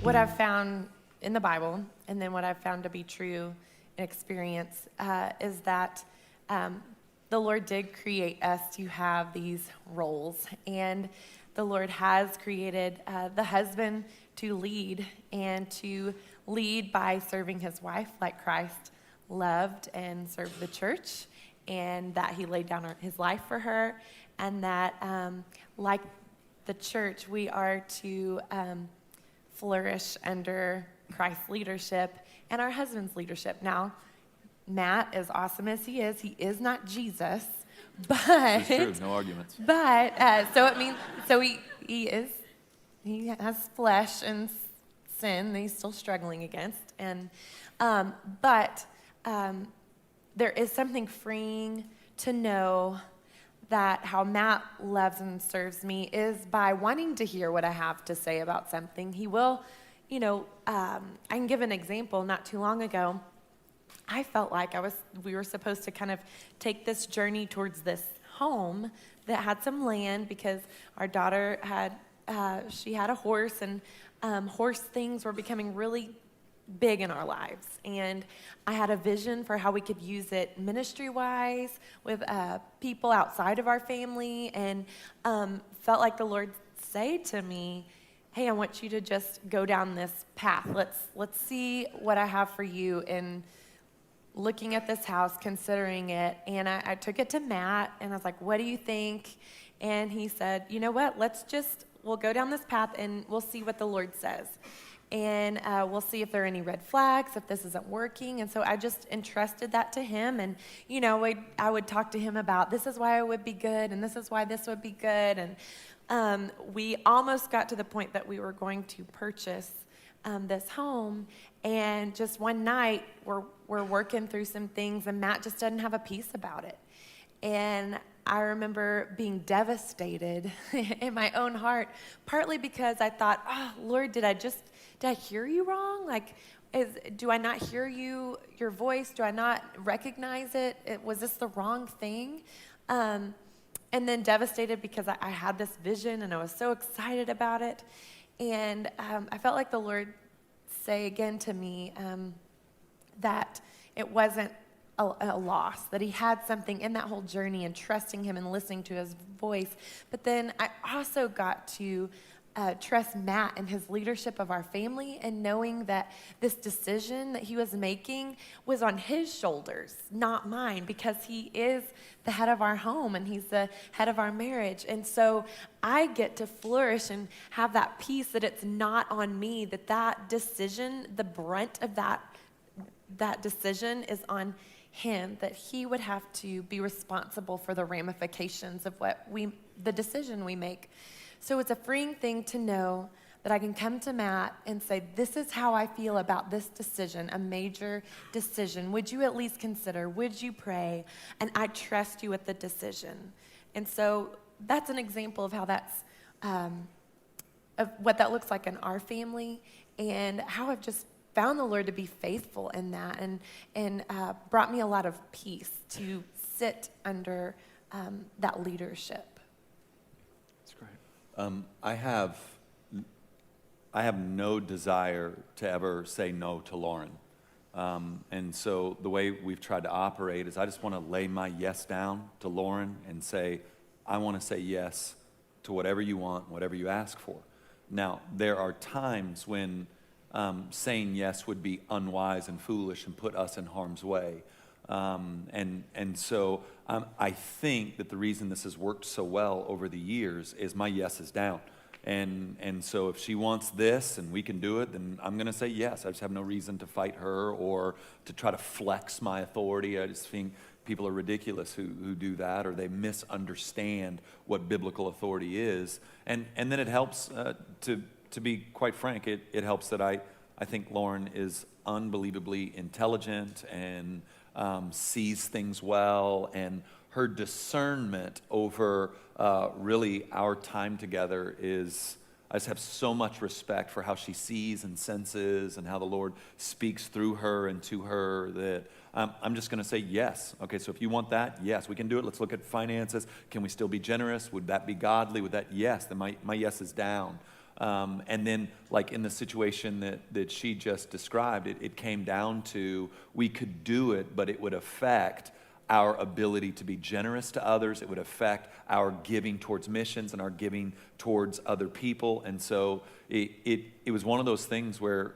what I've found in the Bible, and then what I've found to be true in experience, is that the Lord did create us to have these roles, and the Lord has created the husband to lead, and to lead by serving his wife like Christ loved and served the church, and that he laid down his life for her, and that like the church, we are to flourish under Christ's leadership and our husband's leadership. Now, Matt, as awesome as he is not Jesus, but it's true, no arguments. But so it means he has flesh and sin that he's still struggling against, and but there is something freeing to know that how Matt loves and serves me is by wanting to hear what I have to say about something. He will, I can give an example. Not too long ago, I felt like we were supposed to kind of take this journey towards this home that had some land, because our daughter had a horse, and horse things were becoming really big in our lives, and I had a vision for how we could use it ministry-wise with people outside of our family, and felt like the Lord say to me, hey, I want you to just go down this path. Let's see what I have for you in looking at this house, considering it. And I took it to Matt, and I was like, what do you think? And he said, you know what, we'll go down this path, and we'll see what the Lord says. And we'll see if there are any red flags, if this isn't working. And so I just entrusted that to him. And, I would talk to him about, this is why it would be good, and this is why this would be good. And we almost got to the point that we were going to purchase this home. And just one night, we're working through some things, and Matt just doesn't have a peace about it. And I remember being devastated in my own heart, partly because I thought, oh, Lord, did I hear you wrong? Like, do I not hear your voice? Do I not recognize it? Was this the wrong thing? And then devastated because I had this vision, and I was so excited about it. And I felt like the Lord say again to me that it wasn't a loss, that he had something in that whole journey, and trusting him and listening to his voice. But then I also got to trust Matt and his leadership of our family, and knowing that this decision that he was making was on his shoulders, not mine, because he is the head of our home, and he's the head of our marriage. And so I get to flourish and have that peace that it's not on me, that decision, the brunt of that decision is on him, that he would have to be responsible for the ramifications of the decision we make. So it's a freeing thing to know that I can come to Matt and say, this is how I feel about this decision, a major decision. Would you at least consider? Would you pray? And I trust you with the decision. And so that's an example of how that's, of what that looks like in our family, and how I've just found the Lord to be faithful in that, and brought me a lot of peace to sit under that leadership. That's great. I have no desire to ever say no to Lauren. And so the way we've tried to operate is I just want to lay my yes down to Lauren and say, I want to say yes to whatever you want, whatever you ask for. Now, there are times when saying yes would be unwise and foolish and put us in harm's way. And so I think that the reason this has worked so well over the years is my yes is down. And so if she wants this and we can do it, then I'm going to say yes. I just have no reason to fight her or to try to flex my authority. I just think people are ridiculous who do that, or they misunderstand what biblical authority is. And then it helps, to be quite frank, it helps that I think Lauren is unbelievably intelligent and sees things well, and her discernment over really our time together is, I just have so much respect for how she sees and senses and how the Lord speaks through her and to her, that I'm just going to say yes. Okay, so if you want that, yes, we can do it. Let's look at finances. Can we still be generous? Would that be godly? Would that? Yes, then my yes is down. And then, like in the situation that she just described, it came down to we could do it, but it would affect our ability to be generous to others. It would affect our giving towards missions and our giving towards other people. And so it was one of those things where,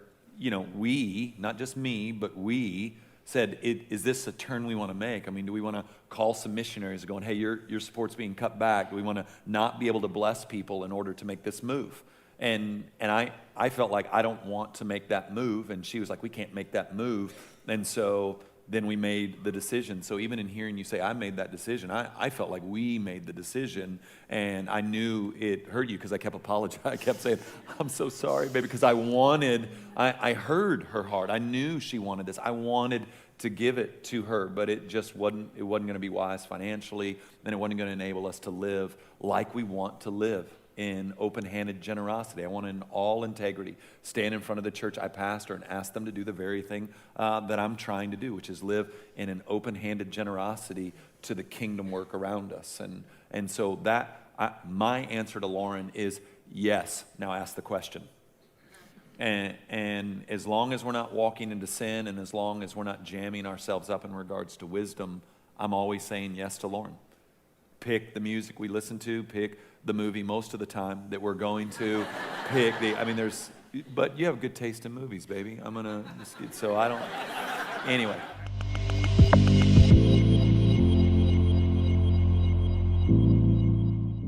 we, not just me, but we said, is this a turn we want to make? I mean, do we want to call some missionaries going, hey, your support's being cut back? Do we want to not be able to bless people in order to make this move? And I felt like I don't want to make that move. And she was like, we can't make that move. And so then we made the decision. So even in hearing you say, I made that decision, I felt like we made the decision. And I knew it hurt you because I kept apologizing. I kept saying, I'm so sorry, baby, because I heard her heart. I knew she wanted this. I wanted to give it to her, but it wasn't going to be wise financially, and it wasn't going to enable us to live like we want to live, in open-handed generosity. I want in all integrity stand in front of the church I pastor and ask them to do the very thing that I'm trying to do, which is live in an open-handed generosity to the kingdom work around us. And so my answer to Lauren is yes. Now ask the question. And as long as we're not walking into sin, and as long as we're not jamming ourselves up in regards to wisdom, I'm always saying yes to Lauren. Pick the music we listen to, pick the movie most of the time that we're going to, but you have good taste in movies, baby. Anyway.